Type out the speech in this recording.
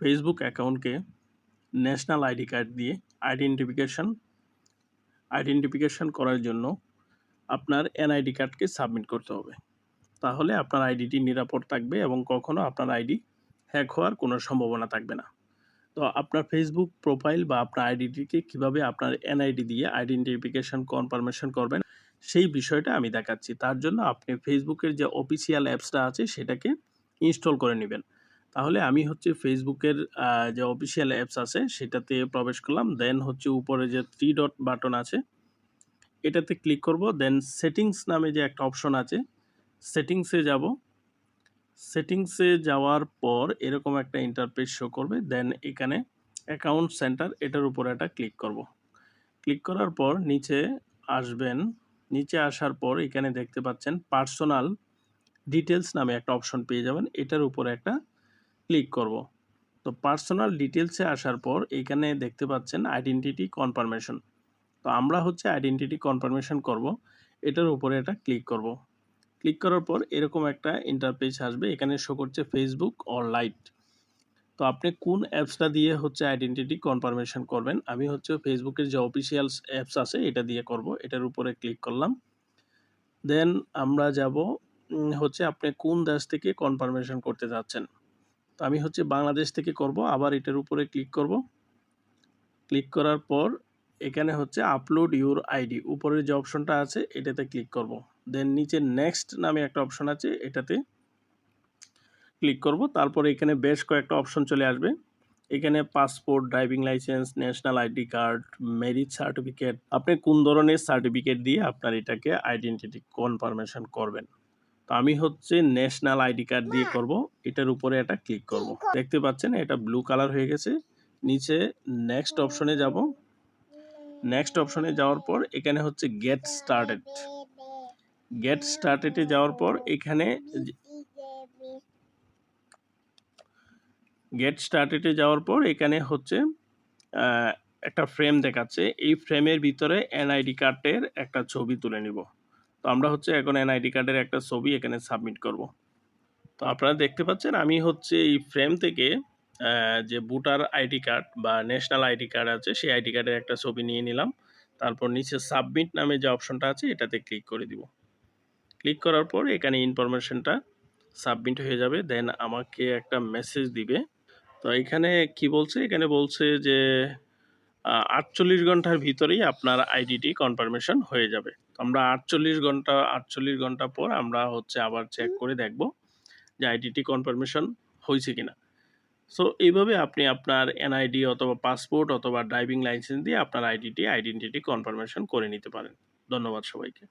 Facebook অ্যাকাউন্টকে national ID card দিয়ে identification করার জন্য আপনার এনআইডি কার্ডকে সাবমিট করতে হবে। তাহলে আপনার আইডিটি নিরাপদ থাকবে এবং কখনো আপনার আইডি হ্যাক হওয়ার কোনো সম্ভাবনা থাকবে না। তো আপনার ফেসবুক প্রোফাইল বা আপনার আইডিটিকে কীভাবে আপনার এনআইডি দিয়ে আইডেন্টিফিকেশন কনফার্মেশন করবেন সেই বিষয়টা আমি দেখাচ্ছি। তার জন্য আপনি ফেসবুকের যে অফিসিয়াল অ্যাপসটা আছে সেটাকে ইনস্টল করে নেবেন। তাহলে আমি ফেসবুকের যে অফিসিয়াল অ্যাপস আছে সেটাতে প্রবেশ করলাম। দেন উপরে যে 3 ডট বাটন আছে এটাতে ক্লিক করব। দেন সেটিংস নামে যে একটা অপশন আছে সেটিংসে যাব। সেটিংসে যাওয়ার পর এরকম একটা ইন্টারফেস শো করবে। দেন এখানে অ্যাকাউন্ট সেন্টার এটার উপর একটা ক্লিক করব। ক্লিক করার পর নিচে আসবেন। নিচে আসার পর এখানে দেখতে পাচ্ছেন পার্সোনাল ডিটেলস নামে একটা অপশন পেয়ে যাবেন। এটার উপরে একটা ক্লিক করব। তো পার্সোনাল ডিটেলসে আসার পর এখানে দেখতে পাচ্ছেন আইডেন্টিটি কনফার্মেশন। তো আমরা আইডেন্টিটি কনফার্মেশন করব। এটার উপরে একটা ক্লিক করব। ক্লিক করার পর এরকম একটা ইন্টারফেস আসবে। এখানে শো করছে ফেসবুক অর লাইট। তো আপনি কোন অ্যাপসটা দিয়ে আইডেন্টিটি কনফার্মেশন করবেন। আমি ফেসবুকের যে অফিসিয়াল অ্যাপস আছে এটা দিয়ে করব। এটার উপরে ক্লিক করলাম। দেন আমরা যাব আপনি কোন দেশ থেকে কনফার্মেশন করতে যাচ্ছেন। তো আমি বাংলাদেশ থেকে করব। আবার এটার উপরে ক্লিক করব। ক্লিক করার পর এখানে আপলোড ইউর আইডি উপরের যে অপশনটা আছে এটাতে ক্লিক করব। দেন নিচে নেক্সট নামে একটা অপশন আছে এটাতে ক্লিক করব। তারপর এখানে বেশ কয়েকটা অপশন চলে আসবে। এখানে passport, driving license, national ID card, marriage certificate, আপনি কোন ধরনের সার্টিফিকেট দিয়ে আপনার এটাকে আইডেন্টিটি কনফার্মেশন করবেন। তো আমি ন্যাশনাল আইডি কার্ড দিয়ে করব। এটার উপরে একটা ক্লিক করব। দেখতে পাচ্ছেন এটা ব্লু কালার হয়ে গেছে। নিচে নেক্সট অপশনে যাব। নেক্সট অপশনে যাওয়ার পর এখানে গেট স্টার্টেড। গেট স্টার্টেডে যাওয়ার পর এখানে একটা ফ্রেম দেখাচ্ছে। এই ফ্রেমের ভিতরে এনআইডি কার্ডের একটা ছবি তুলে নিব। তো আমরা এখন এনআইডি কার্ডের একটা ছবি এখানে সাবমিট করব। তো আপনারা দেখতে পাচ্ছেন আমি এই ফ্রেম থেকে যে ভোটার আইডি কার্ড বা ন্যাশনাল আইডি কার্ড আছে সেই আইডি কার্ডের একটা ছবি নিয়ে নিলাম। তারপর নিচে সাবমিট নামে যে অপশনটা আছে এটাতে ক্লিক করে দিব। ক্লিক করার পর এখানে ইনফরমেশনটা সাবমিট হয়ে যাবে। দেন আমাকে একটা মেসেজ দিবে। তো এখানে কি বলছে? এখানে বলছে যে 48 ঘন্টার ভিতরেই আপনার আইডিটি কনফার্মেশন হয়ে যাবে। তো আমরা 48 ঘন্টা পর আমরা আবার চেক করে দেখব যে আইডিটি কনফার্মেশন হয়েছে কিনা। সো এইভাবে আপনি আপনার এনআইডি অথবা পাসপোর্ট অথবা ড্রাইভিং লাইসেন্স দিয়ে আপনার আইডেন্টিটি কনফার্মেশন করে নিতে পারেন। ধন্যবাদ সবাইকে।